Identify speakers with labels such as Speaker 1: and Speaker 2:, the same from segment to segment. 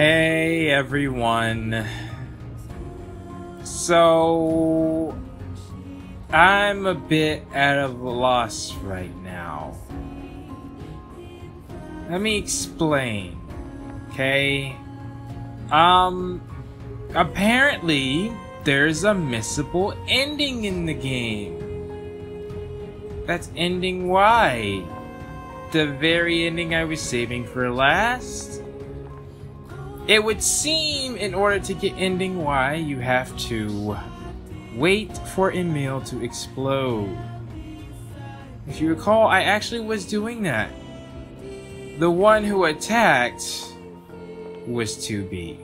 Speaker 1: Hey everyone. So I'm a bit at a loss right now. Let me explain. Okay? Apparently there's a missable ending in the game. That's ending Y. The very ending I was saving for last. It would seem in order to get ending Y, you have to wait for a meal to explode. If you recall, I actually was doing that. The one who attacked was 2B.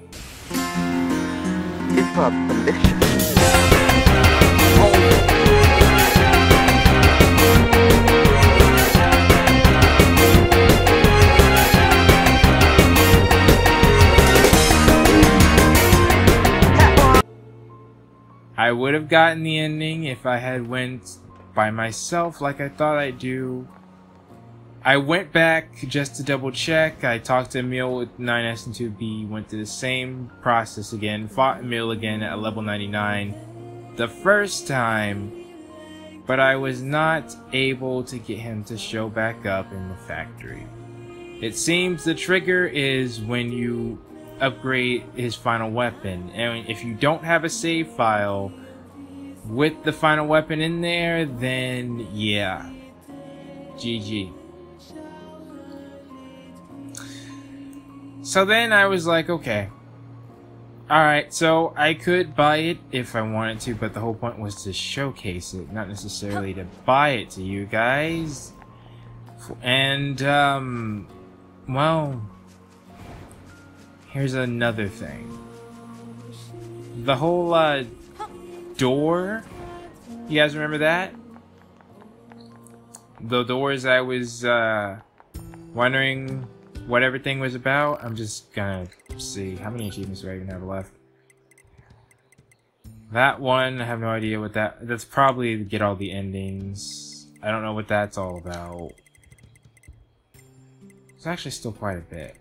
Speaker 2: It's a delicious.
Speaker 1: I would have gotten the ending if I had went by myself like I thought I'd do. I went back just to double check. I talked to Emil with 9S and 2B, went through the same process again, fought Emil again at level 99 the first time, but I was not able to get him to show back up in the factory. It seems the trigger is when you upgrade his final weapon, and if you don't have a save file with the final weapon in there, then yeah, GG. So then I was like, okay, alright, so I could buy it if I wanted to, but the whole point was to showcase it, not necessarily to buy it to you guys. And well, here's another thing. The whole, door? You guys remember that? The doors I was, wondering what everything was about? I'm just gonna see. How many achievements do I even have left? That one, I have no idea what that's probably to get all the endings. I don't know what that's all about. It's actually still quite a bit.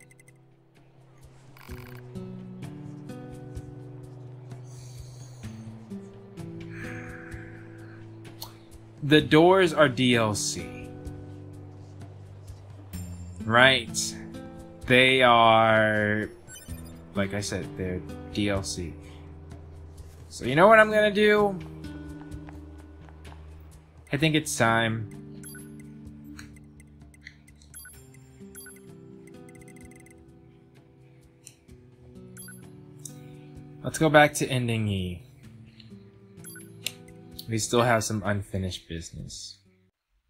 Speaker 1: The doors are DLC. Right. They are, like I said, they're DLC. So you know what I'm gonna do? I think it's time. Let's go back to ending E. We still have some unfinished business.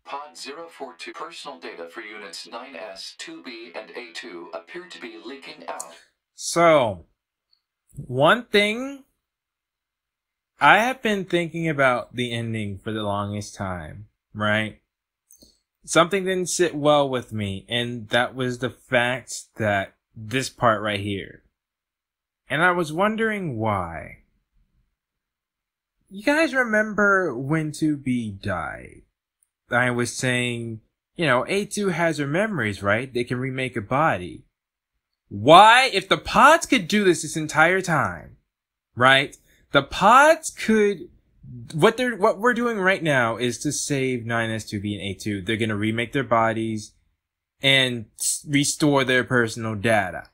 Speaker 3: Pod 042 personal data for units 9S, 2B, and A2 appear to be leaking out.
Speaker 1: So, one thing, I have been thinking about the ending for the longest time, right? Something didn't sit well with me, and that was the fact that this part right here. And I was wondering why. You guys remember when 2B died? I was saying, you know, A2 has her memories, right? They can remake a body. Why? If the pods could do this entire time, right? The pods could, what we're doing right now is to save 9S, 2B, and A2. They're gonna remake their bodies and restore their personal data.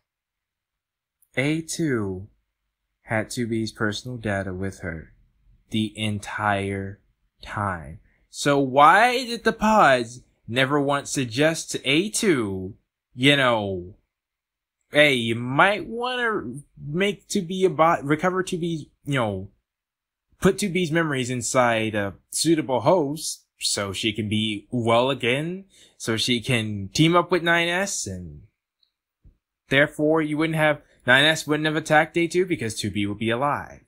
Speaker 1: A2 had 2B's personal data with her the entire time. So why did the pods never once suggest to A2, you know, hey, you might want to make 2B a bot, recover 2B's, you know, put 2B's memories inside a suitable host so she can be well again, so she can team up with 9S, and therefore you wouldn't have, 9S wouldn't have attacked A2 because 2B would be alive.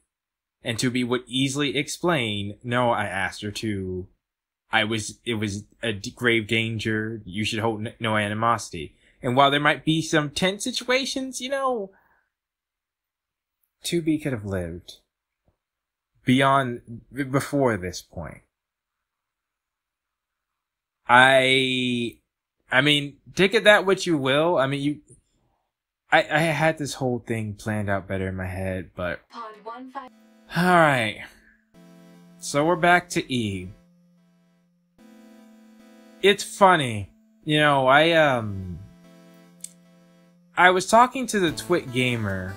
Speaker 1: And 2B would easily explain, no, I asked her to. It was a grave danger. You should hold no animosity. And while there might be some tense situations, you know, 2B could have lived before this point. I mean, take it that what you will. I mean, I had this whole thing planned out better in my head, but alright. So we're back to E. It's funny. You know, I was talking to the Twit Gamer.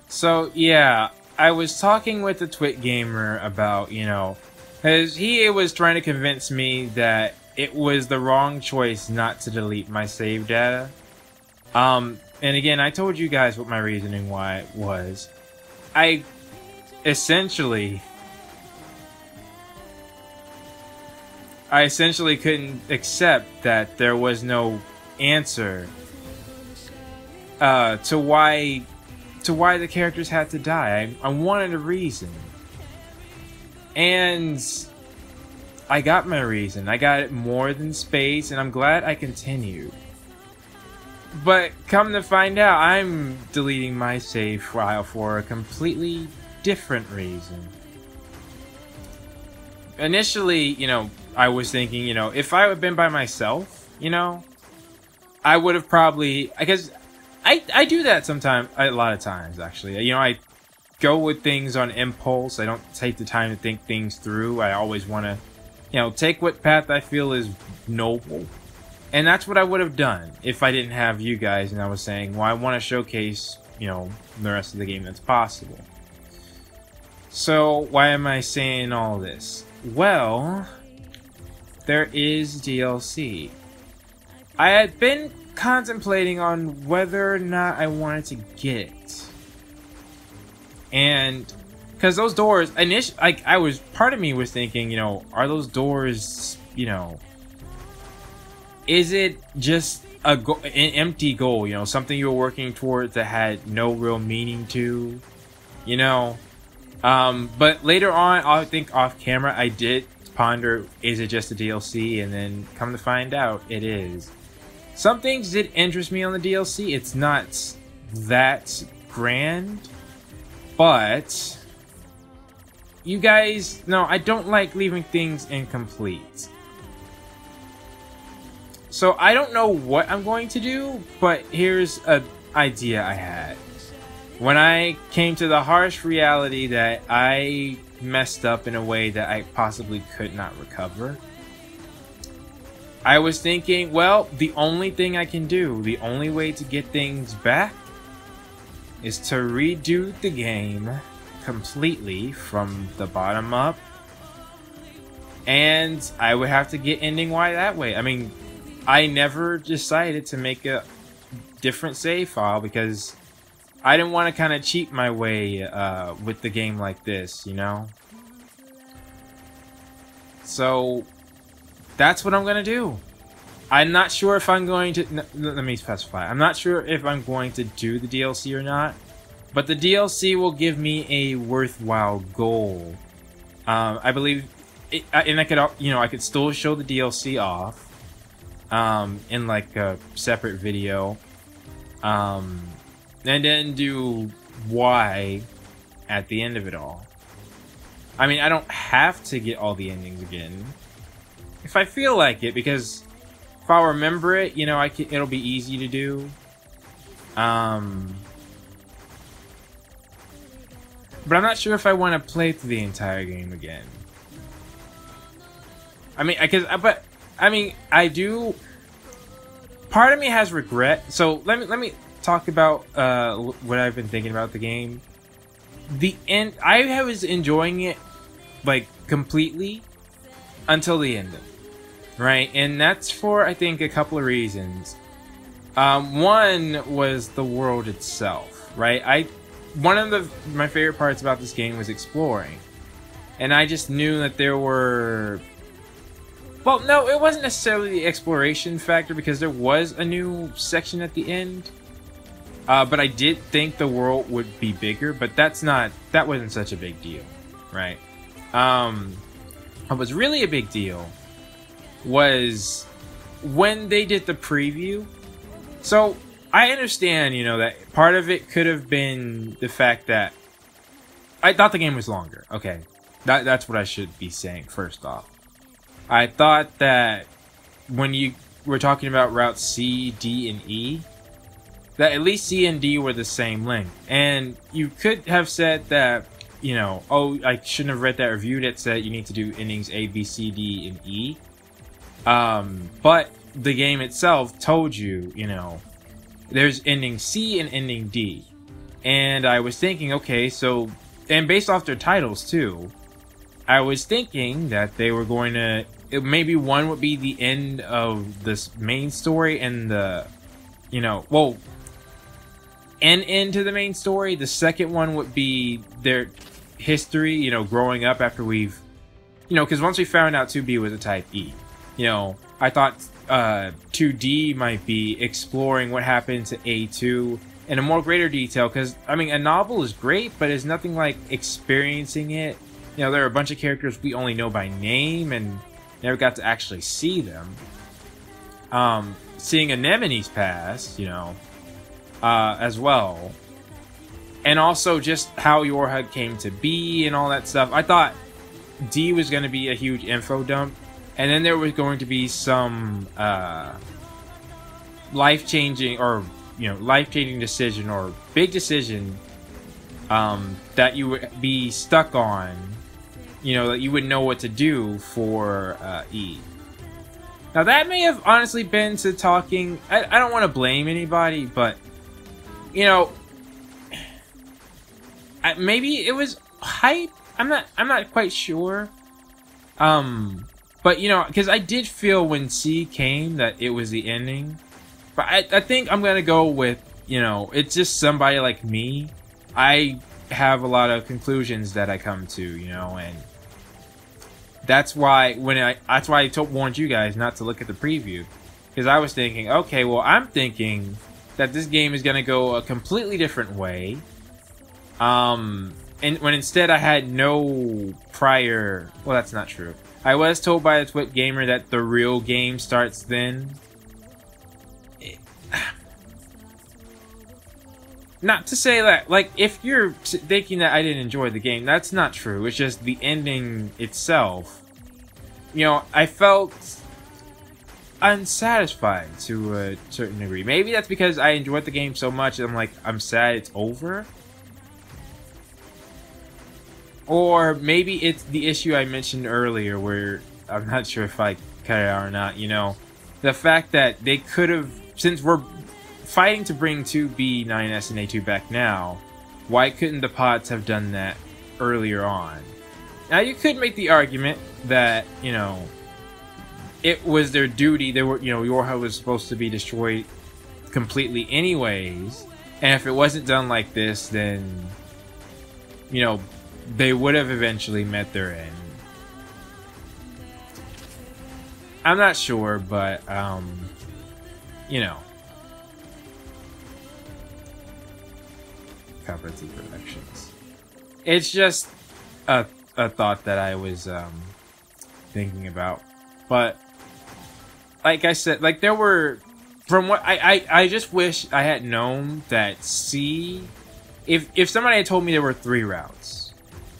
Speaker 1: So yeah, I was talking with the Twit Gamer about, you know, because he was trying to convince me that it was the wrong choice not to delete my save data. And again, I told you guys what my reasoning why it was. I essentially couldn't accept that there was no answer to why the characters had to die. I wanted a reason. And I got my reason. I got it more than space, and I'm glad I continued. But come to find out, I'm deleting my save file for a completely different reason. Initially, you know, I was thinking, you know, if I had been by myself, you know, I would have probably, because I do that sometimes, a lot of times actually. You know, I go with things on impulse. I don't take the time to think things through. I always want to, you know, take what path I feel is noble. And that's what I would have done if I didn't have you guys and I was saying, well, I want to showcase, you know, the rest of the game that's possible. So why am I saying all this? Well, there is DLC. I had been contemplating on whether or not I wanted to get it. And because those doors, I was, part of me was thinking, you know, are those doors, you know, is it just an empty goal, you know, something you were working towards that had no real meaning to, you know? But later on, I think off camera, I did ponder, is it just a DLC? And then come to find out, it is. Some things did interest me on the DLC. It's not that grand, but you guys know I don't like leaving things incomplete. So I don't know what I'm going to do, but here's an idea I had. When I came to the harsh reality that I messed up in a way that I possibly could not recover, I was thinking, well, the only thing I can do, the only way to get things back, is to redo the game completely from the bottom up. And I would have to get ending Y that way. I mean, I never decided to make a different save file because I didn't want to kind of cheat my way with the game like this, you know? So that's what I'm going to do. I'm not sure if I'm going to... let me specify. I'm not sure if I'm going to do the DLC or not. But the DLC will give me a worthwhile goal. I believe... and I could, you know, I could still show the DLC off. In like a separate video. And then do Y at the end of it all. I mean, I don't have to get all the endings again. If I feel like it, because if I remember it, you know, it'll be easy to do. But I'm not sure if I want to play through the entire game again. I mean, I do. Part of me has regret. So let me talk about what I've been thinking about the game. The end. I was enjoying it like completely until the end of it, right? And that's for I think a couple of reasons. One was the world itself, right? One of my favorite parts about this game was exploring, and I just knew that there were. Well, no, it wasn't necessarily the exploration factor because there was a new section at the end. But I did think the world would be bigger, but that wasn't such a big deal, right? What was really a big deal was when they did the preview. So I understand, you know, that part of it could have been the fact that I thought the game was longer. Okay, that's what I should be saying first off. I thought that when you we're talking about routes C, D, and E, that at least C and D were the same length. And you could have said that, you know, oh, I shouldn't have read that review that said you need to do endings A, B, C, D, and E. But the game itself told you, you know, there's ending C and ending D. And I was thinking, okay, so, and based off their titles too, I was thinking that they were going to, maybe one would be the end of this main story and the, you know, well, an end to the main story. The second one would be their history, you know, growing up after we've, you know, because once we found out 2B was a type E, you know, I thought 2D might be exploring what happened to A2 in a more greater detail, because, I mean, a novel is great, but it's nothing like experiencing it. You know, there are a bunch of characters we only know by name and never got to actually see them. Seeing Anemone's past, you know, as well. And also just how Yorhug came to be and all that stuff. I thought D was going to be a huge info dump. And then there was going to be some life-changing or, you know, life-changing decision or big decision that you would be stuck on, you know, that you wouldn't know what to do for E. Now that may have honestly been to talking, I don't want to blame anybody, but, you know, maybe it was hype. I'm not quite sure. But, you know, because I did feel when C came that it was the ending. But I think I'm going to go with, you know, it's just somebody like me. I have a lot of conclusions that I come to, you know, and that's why I warned you guys not to look at the preview. Because I was thinking, okay, well, I'm thinking that this game is going to go a completely different way. And when instead I had no prior... Well, that's not true. I was told by a Twit gamer that the real game starts then. Not to say that, like, if you're thinking that I didn't enjoy the game, that's not true. It's just the ending itself. You know, I felt unsatisfied to a certain degree. Maybe that's because I enjoyed the game so much that I'm like, I'm sad it's over. Or maybe it's the issue I mentioned earlier where I'm not sure if I cut it out or not, you know. The fact that they could have, since we're fighting to bring 2B, 9S, and A2 back now, why couldn't the pods have done that earlier on? Now, you could make the argument that, you know, it was their duty. They were, you know, Yorha was supposed to be destroyed completely anyways. And if it wasn't done like this, then, you know, they would have eventually met their end. I'm not sure, but, you know. Cooperative Productions. It's just a thought that I was thinking about. But, like I said, like there were, from what, I just wish I had known that C, if somebody had told me there were 3 routes,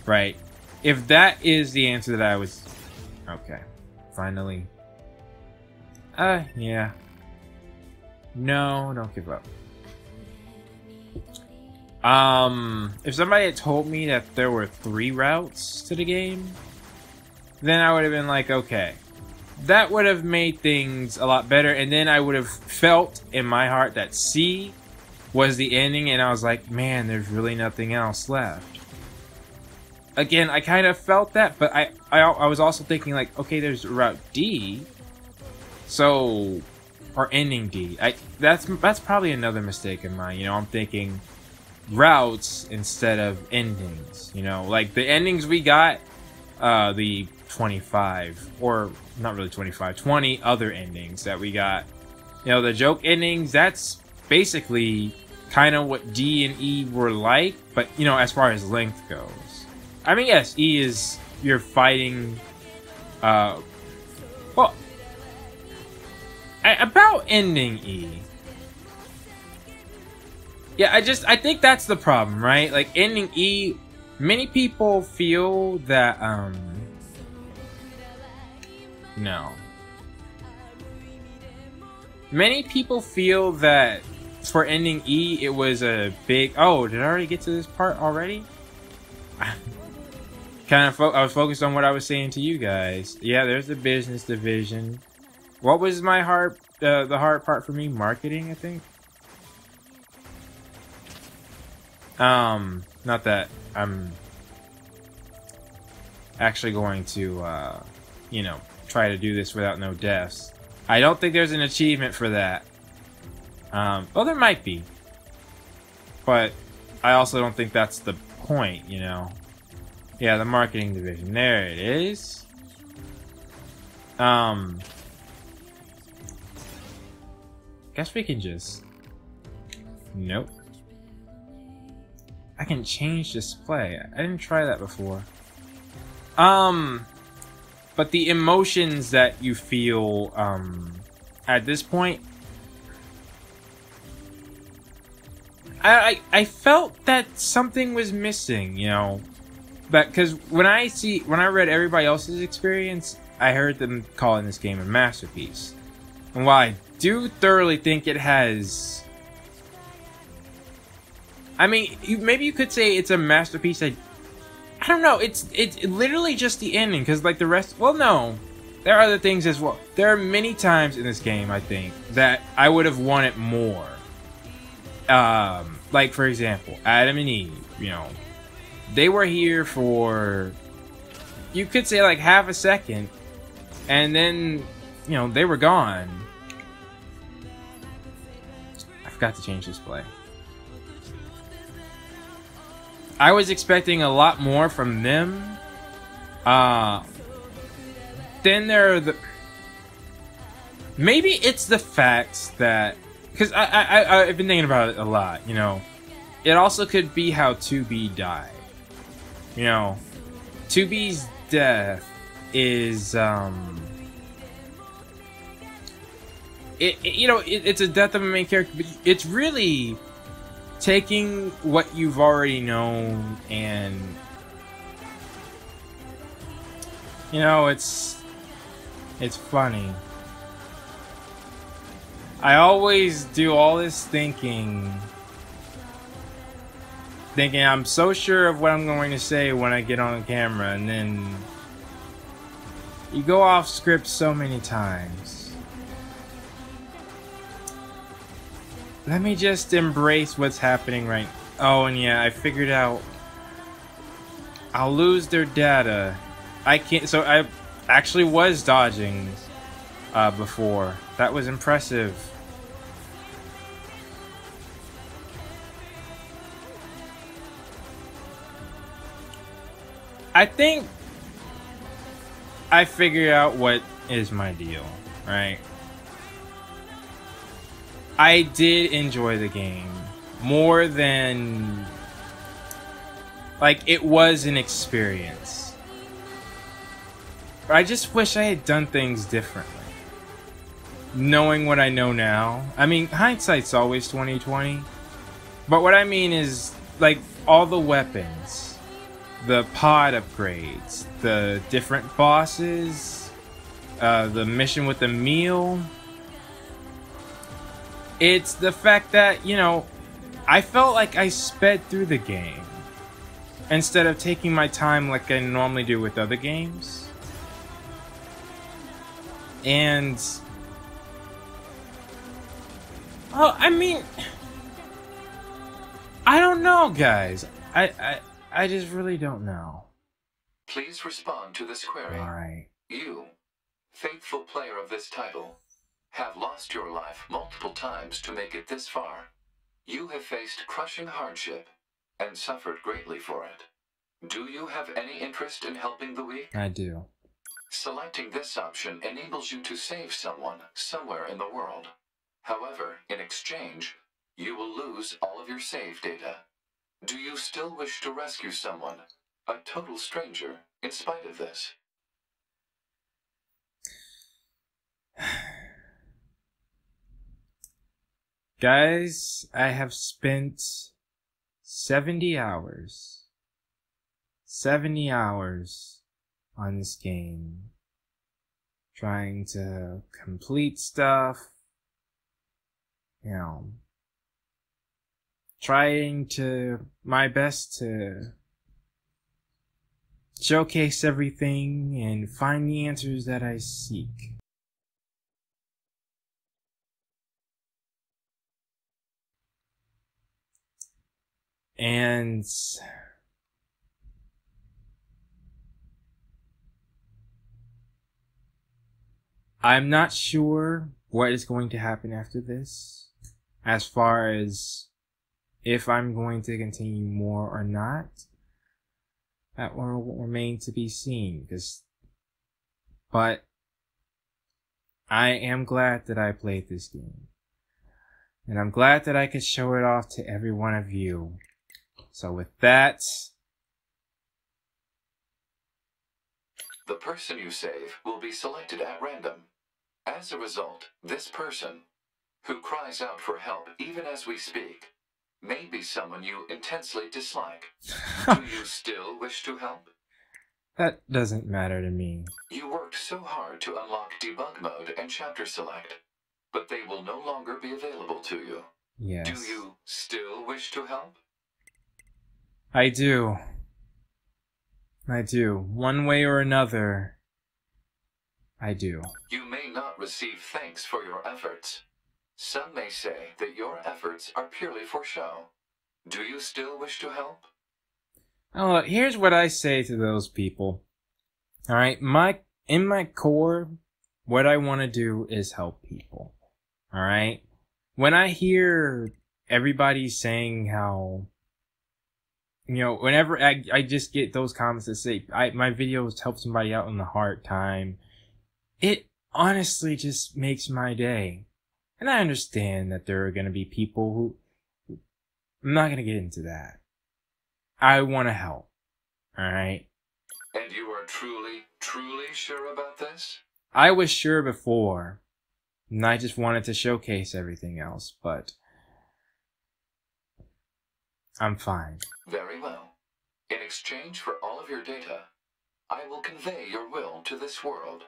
Speaker 1: right? If that is the answer that I was, okay, finally. Yeah. No, don't give up. If somebody had told me that there were 3 routes to the game, then I would have been like, okay, that would have made things a lot better, and then I would have felt in my heart that C was the ending, and I was like, man, there's really nothing else left. Again, I kind of felt that, but I was also thinking like, okay, there's Route D, so, or ending D. That's probably another mistake of mine. You know, I'm thinking routes instead of endings. You know, like the endings we got, the 25, or not really 25, 20 other endings that we got. You know, the joke endings, that's basically kind of what D and E were like, but, you know, as far as length goes. I mean, yes, E is, you're fighting, well, about ending E. Yeah, I think that's the problem, right? Like, ending E, many people feel that, no. Many people feel that for ending E, it was a big... Oh, did I already get to this part already? I was focused on what I was saying to you guys. Yeah, there's the business division. What was my the hard part for me? Marketing, I think. Not that I'm actually going to, you know, try to do this without no deaths. I don't think there's an achievement for that. Well, there might be. But I also don't think that's the point, you know. Yeah, the marketing division. There it is. Guess we can just... Nope. I can change display. I didn't try that before. But the emotions that you feel, at this point... I felt that something was missing, you know. But because when I read everybody else's experience, I heard them calling this game a masterpiece. And while I do thoroughly think it has, I mean, maybe you could say it's a masterpiece. I don't know. It's literally just the ending, because like the rest. Well, no, there are other things as well. There are many times in this game, I think, that I would have wanted more. Like for example, Adam and Eve. You know. They were here for, you could say, like half a second, and then, you know, they were gone. I forgot to change display. I was expecting a lot more from them. Then there are the... Maybe it's the fact that... Because I've been thinking about it a lot, you know. It also could be how 2B died. You know, 2B's death is, it's a death of a main character, but it's really taking what you've already known and, you know, it's funny. I always do all this thinking I'm so sure of what I'm going to say when I get on camera, and then you go off script so many times. Let me just embrace what's happening right now. Oh, and yeah, I figured out I'll lose their data. I can't, so I actually was dodging before. That was impressive. I think I figured out what is my deal, right? I did enjoy the game more than, like, it was an experience. But I just wish I had done things differently. Knowing what I know now. I mean, hindsight's always 20/20. But what I mean is, like, all the weapons, the pod upgrades, the different bosses, the mission with the meal. It's the fact that, you know, I felt like I sped through the game instead of taking my time like I normally do with other games. And, well, I mean, I don't know, guys. I just really don't know.
Speaker 3: Please respond to this query.
Speaker 1: Alright.
Speaker 3: You, faithful player of this title, have lost your life multiple times to make it this far. You have faced crushing hardship and suffered greatly for it. Do you have any interest in helping the weak?
Speaker 1: I do.
Speaker 3: Selecting this option enables you to save someone somewhere in the world. However, in exchange, you will lose all of your save data. Do you still wish to rescue someone, a total stranger, in spite of this?
Speaker 1: Guys, I have spent 70 hours. 70 hours on this game. Trying to complete stuff. you know, trying to my best to showcase everything and find the answers that I seek. And I'm not sure what is going to happen after this, as far as if I'm going to continue more or not. That will remain to be seen. But I am glad that I played this game. And I'm glad that I could show it off to every one of you. So with that,
Speaker 3: The person you save will be selected at random. As a result, this person, who cries out for help even as we speak, may be someone you intensely dislike. Do you still wish to help?
Speaker 1: that doesn't matter to me.
Speaker 3: You worked so hard to unlock debug mode and chapter select, but they will no longer be available to you.
Speaker 1: Yes.
Speaker 3: Do you still wish to help?
Speaker 1: I do. I do. One way or another, I do.
Speaker 3: You may not receive thanks for your efforts. Some may say that your efforts are purely for show. Do you still wish to help?
Speaker 1: Oh, here's what I say to those people. Alright, in my core, what I want to do is help people. Alright? When I hear everybody saying how, whenever I just get those comments that say, my videos help somebody out in a hard time, it honestly just makes my day. And I understand that there are going to be people who, I'm not going to get into that. I want to help. Alright?
Speaker 3: And you are truly, truly sure about this?
Speaker 1: I was sure before, and I just wanted to showcase everything else, but I'm fine.
Speaker 3: Very well. In exchange for all of your data, I will convey your will to this world.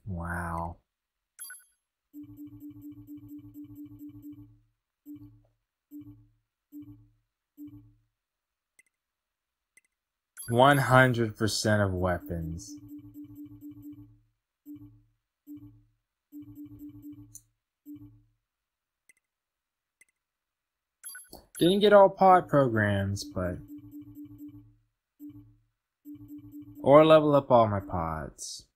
Speaker 1: Wow. %100 of weapons. Didn't get all pod programs, but... Or level up all my pods.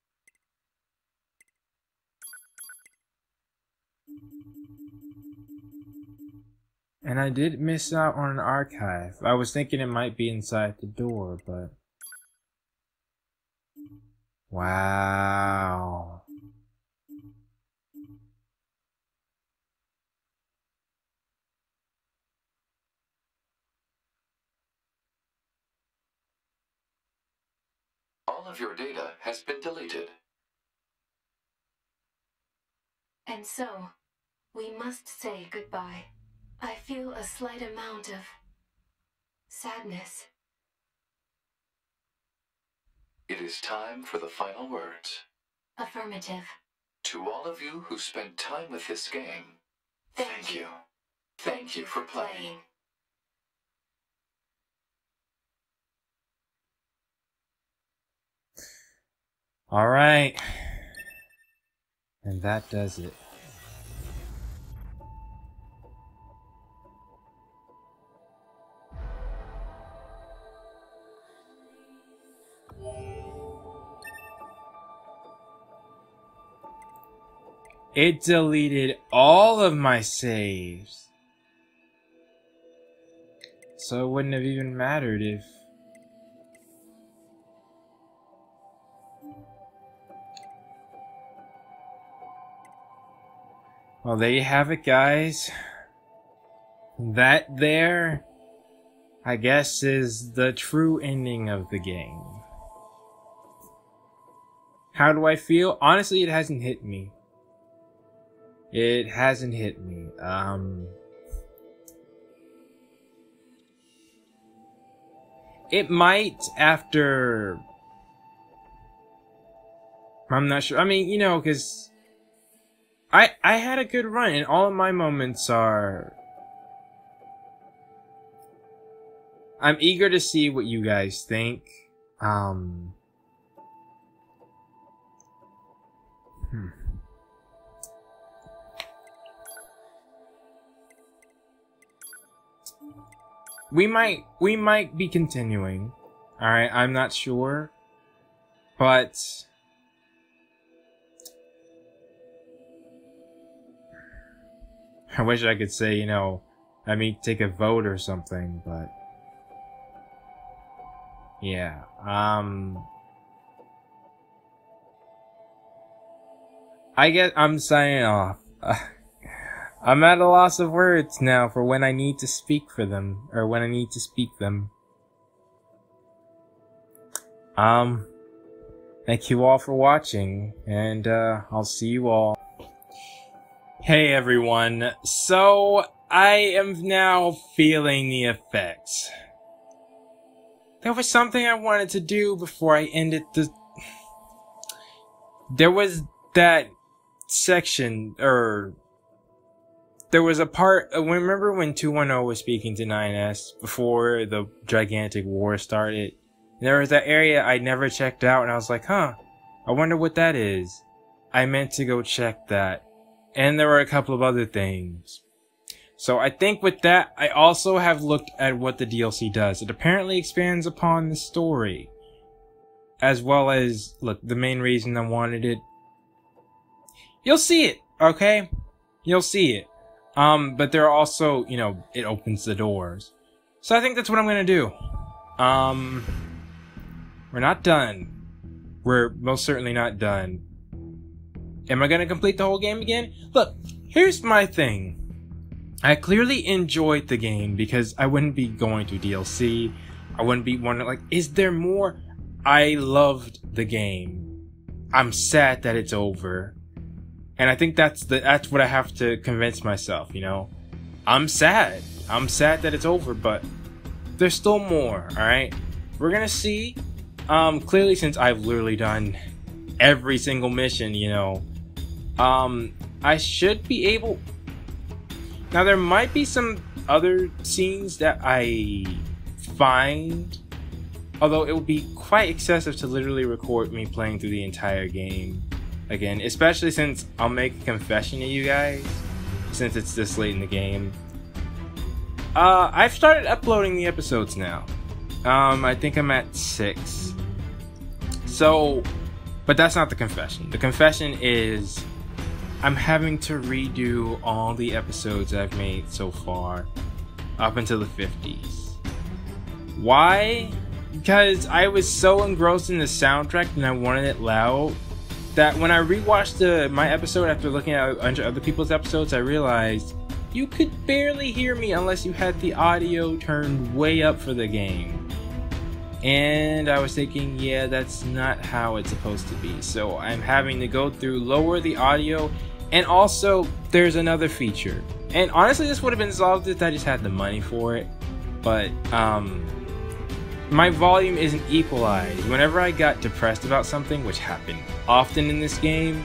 Speaker 1: And I did miss out on an archive. I was thinking it might be inside the door, but... Wow.
Speaker 3: All of your data has been deleted.
Speaker 2: And so, we must say goodbye. I feel a slight amount of sadness.
Speaker 3: It is time for the final words.
Speaker 2: Affirmative.
Speaker 3: To all of you who spent time with this game, thank you. Thank you for playing.
Speaker 1: Alright. And that does it. It deleted all of my saves. So it wouldn't have even mattered if... Well, there you have it, guys. That there, I guess, is the true ending of the game. How do I feel? Honestly, it hasn't hit me. It hasn't hit me. It might after... I'm not sure. I mean, you know, because I had a good run, and all of my moments are... I'm eager to see what you guys think. We might be continuing. Alright, I'm not sure. But I wish I could say, you know, I mean, take a vote or something, but yeah. I guess I'm signing off. I'm at a loss of words now for when I need to speak for them, or when I need to speak them. Thank you all for watching, and I'll see you all. Hey everyone, so I am now feeling the effects. There was something I wanted to do before I ended the... There was that section, or... There was a part... Remember when 210 was speaking to 9S before the gigantic war started? There was that area I never checked out, and I was like, huh, I wonder what that is. I meant to go check that. And there were a couple of other things. So I think with that, I also have looked at what the DLC does. It apparently expands upon the story. As well as, look, the main reason I wanted it. You'll see it, okay? You'll see it. But there are also, you know, it opens the doors. So I think that's what I'm gonna do. We're not done. We're most certainly not done. Am I gonna complete the whole game again? Look, here's my thing. I clearly enjoyed the game because I wouldn't be going to DLC. I wouldn't be wondering, like, is there more? I loved the game. I'm sad that it's over. And I think that's what I have to convince myself, you know? I'm sad. I'm sad that it's over, but there's still more, alright? We're gonna see. Clearly, since I've literally done every single mission, you know, I should be able... Now, there might be some other scenes that I find, although it would be quite excessive to literally record me playing through the entire game again, especially since I'll make a confession to you guys, since it's this late in the game. I've started uploading the episodes now. I think I'm at 6. So, but that's not the confession. The confession is I'm having to redo all the episodes I've made so far up until the 50s. Why? Because I was so engrossed in the soundtrack and I wanted it loud that when I rewatched my episode after looking at a bunch of other people's episodes, I realized you could barely hear me unless you had the audio turned way up for the game. And I was thinking, yeah, that's not how it's supposed to be. So I'm having to go through, lower the audio, and also there's another feature. And honestly, this would have been solved if I just had the money for it. But my volume isn't equalized. Whenever I got depressed about something, which happened often in this game,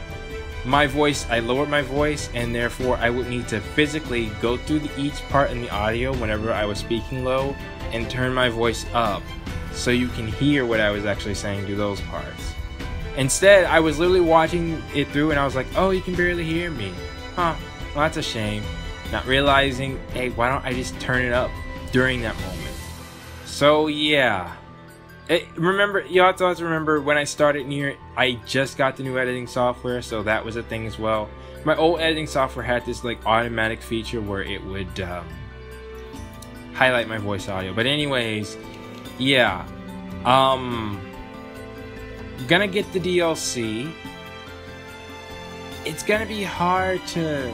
Speaker 1: I lowered my voice, and therefore I would need to physically go through each part in the audio whenever I was speaking low and turn my voice up so you can hear what I was actually saying through those parts. Instead, I was literally watching it through and I was like, oh, you can barely hear me. Huh, well, that's a shame. Not realizing, hey, why don't I just turn it up during that moment? So yeah. Remember, you also have to remember when I started Nier, I just got the new editing software, so that was a thing as well. My old editing software had this like automatic feature where it would highlight my voice audio. But anyways, yeah. Gonna get the DLC. It's gonna be hard to...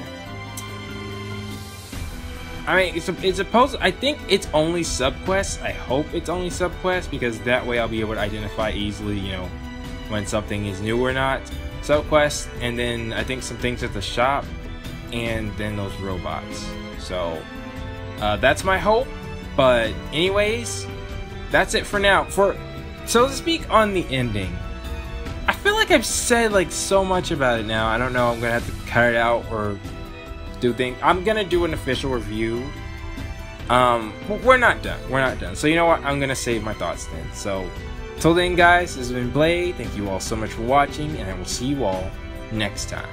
Speaker 1: I mean, it's supposed... I think it's only subquests. I hope it's only subquests, because that way I'll be able to identify easily, you know, when something is new or not. Subquests, and then I think some things at the shop. and then those robots. So that's my hope. But anyways, that's it for now. So to speak on the ending, I feel like I've said like so much about it now. I don't know. I'm gonna have to cut it out or do things. I'm gonna do an official review. But we're not done. We're not done. So you know what? I'm gonna save my thoughts then. So till then, guys, this has been Blade. Thank you all so much for watching, and I will see you all next time.